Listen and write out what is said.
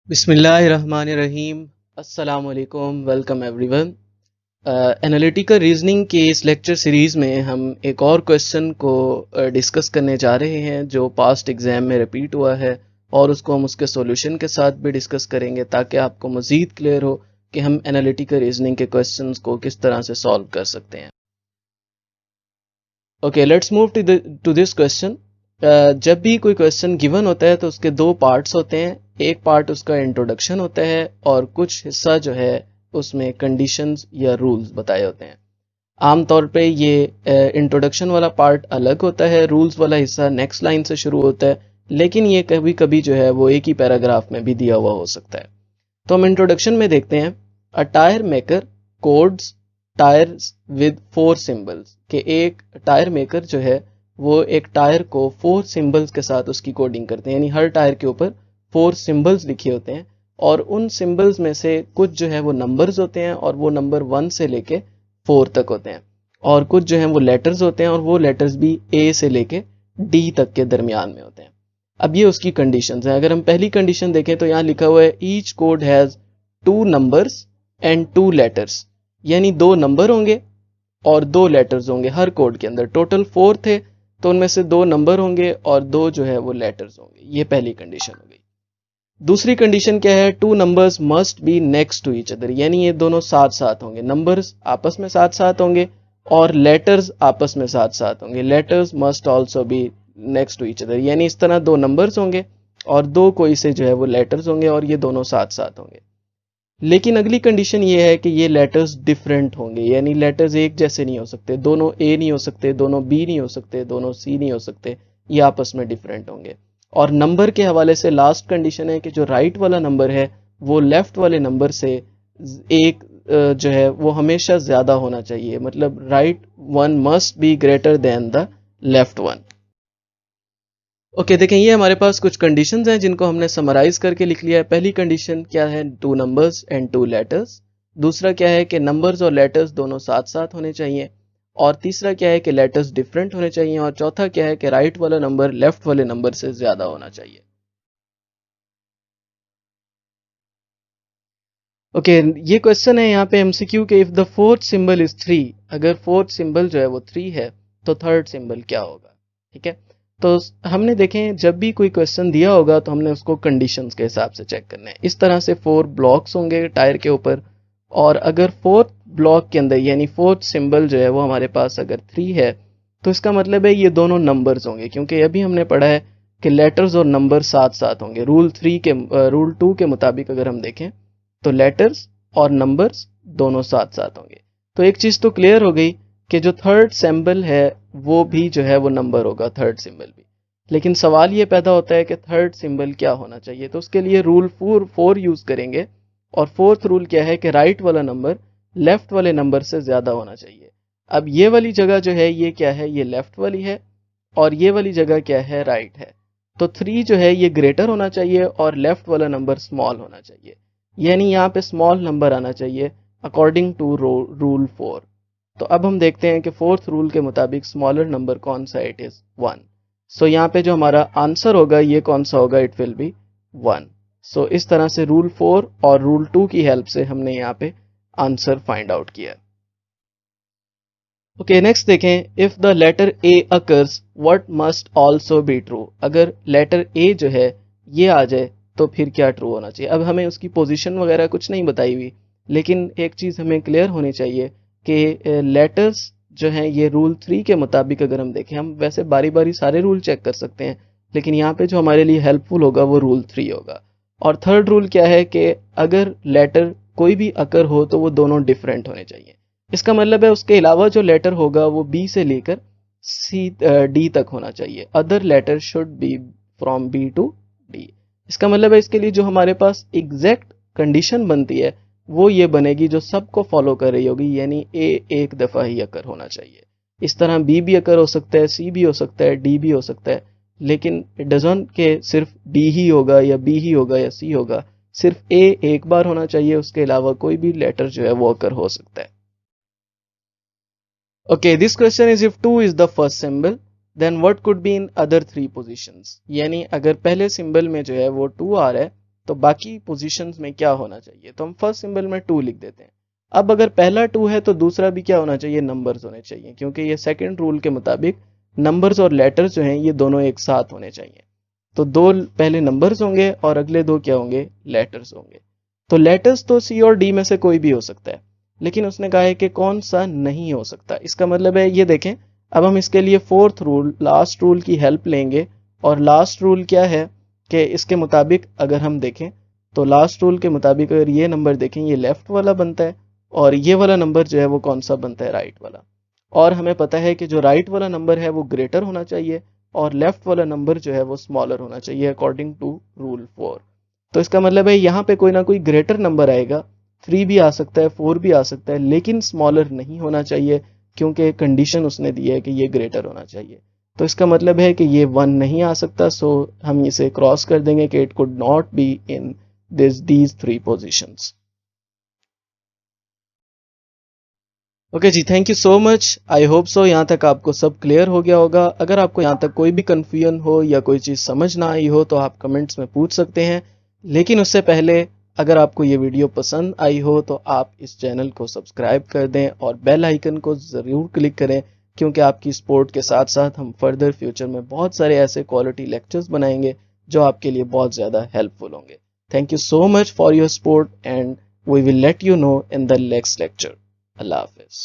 बिस्मिल्लाहिर्रहमानिर्रहीम। अस्सलाम वालेकुम, वेलकम एवरीवन। एनालिटिकल रीजनिंग के इस लेक्चर सीरीज़ में हम एक और क्वेश्चन को डिस्कस करने जा रहे हैं जो पास्ट एग्ज़ाम में रिपीट हुआ है, और उसको हम उसके सॉल्यूशन के साथ भी डिस्कस करेंगे ताकि आपको मज़ीद क्लियर हो कि हम एनालिटिकल रीजनिंग के क्वेश्चंस को किस तरह से सॉल्व कर सकते हैं। Okay, let's move to this question. जब भी कोई क्वेश्चन गिवन होता है तो उसके दो पार्ट्स होते हैं। एक पार्ट उसका इंट्रोडक्शन होता है और कुछ हिस्सा जो है उसमें कंडीशंस या रूल्स बताए होते हैं। आमतौर पे ये इंट्रोडक्शन वाला पार्ट अलग होता है, रूल्स वाला हिस्सा नेक्स्ट लाइन से शुरू होता है, लेकिन ये कभी कभी जो है वो एक ही पैराग्राफ में भी दिया हुआ हो सकता है। तो हम इंट्रोडक्शन में देखते हैं, a tyre maker codes tyres with 4 symbols, कि एक टायर मेकर जो है वो एक टायर को 4 सिंबल्स के साथ उसकी कोडिंग करते हैं, यानी हर टायर के ऊपर 4 सिंबल्स लिखे होते हैं और उन सिंबल्स में से कुछ जो है वो नंबर्स होते हैं और वो नंबर 1 से लेके 4 तक होते हैं, और कुछ जो है वो लेटर्स होते हैं और वो लेटर्स भी ए से लेके डी तक के दरमियान में होते हैं। अब ये उसकी कंडीशंस हैं। अगर हम पहली कंडीशन देखें तो यहाँ लिखा हुआ है each code has 2 numbers and 2 letters, यानी 2 नंबर होंगे और 2 लेटर्स होंगे हर कोड के अंदर। टोटल 4 थे तो उनमें से 2 नंबर होंगे और 2 जो है वो लेटर्स होंगे। ये पहली कंडीशन हो गई। दूसरी कंडीशन क्या है, 2 numbers must be next to each other, यानी ये दोनों साथ साथ होंगे, नंबर्स आपस में साथ साथ होंगे और लेटर्स आपस में साथ साथ होंगे। Letters must also be next to each other, यानी इस तरह 2 नंबर्स होंगे और 2 कोई से जो है वो लेटर्स होंगे और ये दोनों साथ साथ होंगे। लेकिन अगली कंडीशन ये है कि ये लेटर्स डिफरेंट होंगे, यानी लेटर्स एक जैसे नहीं हो सकते, दोनों ए नहीं हो सकते, दोनों बी नहीं हो सकते, दोनों सी नहीं हो सकते, ये आपस में डिफरेंट होंगे। और नंबर के हवाले से लास्ट कंडीशन है कि जो राइट वाला नंबर है वो लेफ्ट वाले नंबर से एक जो है वो हमेशा ज्यादा होना चाहिए, मतलब right one must be greater than the left one. Okay, देखें ये हमारे पास कुछ कंडीशंस हैं जिनको हमने समराइज करके लिख लिया है। पहली कंडीशन क्या है, 2 नंबर्स एंड 2 लेटर्स। दूसरा क्या है कि नंबर्स और लेटर्स दोनों साथ साथ होने चाहिए। और तीसरा क्या है कि लेटर्स डिफरेंट होने चाहिए। और चौथा क्या है कि राइट वाला नंबर लेफ्ट वाले नंबर से ज्यादा होना चाहिए। ओके, ये क्वेश्चन है यहाँ पे एमसीक्यू के, if the fourth symbol is 3, अगर फोर्थ सिंबल जो है वो 3 है तो थर्ड सिंबल क्या होगा। ठीक है, तो हमने देखें जब भी कोई क्वेश्चन दिया होगा तो हमने उसको कंडीशंस के हिसाब से चेक करना है। इस तरह से 4 ब्लॉक्स होंगे टायर के ऊपर, और अगर फोर्थ ब्लॉक के अंदर यानी फोर्थ सिंबल जो है वो हमारे पास अगर 3 है तो इसका मतलब है ये दोनों नंबर्स होंगे, क्योंकि अभी हमने पढ़ा है कि लेटर्स और नंबर साथ साथ होंगे। रूल 2 के मुताबिक अगर हम देखें तो लेटर्स और नंबर्स दोनों साथ साथ होंगे। तो एक चीज तो क्लियर हो गई कि जो थर्ड सिंबल है वो भी जो है वो नंबर होगा, थर्ड सिंबल भी। लेकिन सवाल ये पैदा होता है कि थर्ड सिंबल क्या होना चाहिए, तो उसके लिए रूल 4 यूज करेंगे। और फोर्थ रूल क्या है कि राइट वाला नंबर लेफ्ट वाले नंबर से ज्यादा होना चाहिए। अब ये वाली जगह जो है ये क्या है, ये लेफ्ट वाली है, और ये वाली जगह क्या है, राइट है। तो 3 जो है ये ग्रेटर होना चाहिए और लेफ्ट वाला नंबर स्मॉल होना चाहिए, यानी यहाँ पे स्मॉल नंबर आना चाहिए अकॉर्डिंग टू रूल 4। तो अब हम देखते हैं कि फोर्थ रूल के मुताबिक स्मॉलर नंबर कौन सा, इट इज 1। सो यहाँ पे जो हमारा आंसर होगा ये कौन सा होगा, इट विल बी 1। सो इस तरह से रूल 4 और रूल 2 की हेल्प से हमने यहाँ पे आंसर फाइंड आउट किया। ओके, नेक्स्ट देखें, if the letter A occurs what must also be true, अगर लेटर ए जो है ये आ जाए तो फिर क्या ट्रू होना चाहिए। अब हमें उसकी पोजीशन वगैरह कुछ नहीं बताई हुई, लेकिन एक चीज हमें क्लियर होनी चाहिए कि लेटर्स जो हैं ये रूल 3 के मुताबिक अगर हम देखें, हम वैसे बारी बारी सारे रूल चेक कर सकते हैं, लेकिन यहाँ पे जो हमारे लिए हेल्पफुल होगा वो रूल 3 होगा। और थर्ड रूल क्या है कि अगर लेटर कोई भी अकर हो तो वो दोनों डिफरेंट होने चाहिए। इसका मतलब है उसके अलावा जो लेटर होगा वो बी से लेकर सी डी तक होना चाहिए। Other letter should be from B to D. इसका मतलब है इसके लिए जो हमारे पास एग्जैक्ट कंडीशन बनती है वो ये बनेगी जो सबको फॉलो कर रही होगी, यानी ए एक दफा ही अकर होना चाहिए। इस तरह बी भी अकर हो सकता है, सी भी हो सकता है, डी भी हो सकता है, लेकिन इट डजंट के सिर्फ डी ही होगा या बी ही होगा या सी होगा। सिर्फ ए एक बार होना चाहिए, उसके अलावा कोई भी लेटर जो है वो अकर हो सकता है। Okay, this question is if 2 is the first symbol, then what could be in other 3 positions? यानी अगर पहले सिंबल में जो है वो 2 आ रहा है तो बाकी पोजीशंस में क्या होना चाहिए, तो हम फर्स्ट सिंबल में 2 लिख देते हैं। अब अगर पहला 2 है तो दूसरा भी क्या होना चाहिए, नंबर्स होने चाहिए, क्योंकि ये सेकंड रूल के मुताबिक नंबर्स और लेटर्स जो हैं ये दोनों एक साथ होने चाहिए। तो दो पहले नंबर्स होंगे और अगले दो क्या होंगे, लेटर्स होंगे। तो लेटर्स तो सी और डी में से कोई भी हो सकता है, लेकिन उसने कहा है कि कौन सा नहीं हो सकता। इसका मतलब है ये देखें, अब हम इसके लिए फोर्थ रूल, लास्ट रूल की हेल्प लेंगे। और लास्ट रूल क्या है कि इसके मुताबिक अगर हम देखें तो लास्ट रूल के मुताबिक अगर ये नंबर देखें ये लेफ्ट वाला बनता है और ये वाला नंबर जो है वो कौन सा बनता है, राइट वाला। और हमें पता है कि जो राइट वाला नंबर है वो ग्रेटर होना चाहिए और लेफ्ट वाला नंबर जो है वो स्मॉलर होना चाहिए अकॉर्डिंग टू रूल 4। तो इसका मतलब है यहाँ पे कोई ना कोई ग्रेटर नंबर आएगा, 3 भी आ सकता है, 4 भी आ सकता है, लेकिन स्मॉलर नहीं होना चाहिए क्योंकि कंडीशन उसने दी है कि ये ग्रेटर होना चाहिए। तो इसका मतलब है कि ये 1 नहीं आ सकता, सो हम इसे क्रॉस कर देंगे कि it could not be in these 3 positions। Okay जी, thank you so much. I hope so यहाँ तक आपको सब क्लियर हो गया होगा। अगर आपको यहाँ तक कोई भी कन्फ्यूजन हो या कोई चीज़ समझ ना आई हो तो आप कमेंट्स में पूछ सकते हैं, लेकिन उससे पहले अगर आपको ये वीडियो पसंद आई हो तो आप इस चैनल को सब्सक्राइब कर दें और बेल आइकन को ज़रूर क्लिक करें, क्योंकि आपकी सपोर्ट के साथ साथ हम फर्दर फ्यूचर में बहुत सारे ऐसे क्वालिटी लेक्चर्स बनाएंगे जो आपके लिए बहुत ज़्यादा हेल्पफुल होंगे। Thank you so much for your support and we will let you know in the next lecture. Allah Hafiz.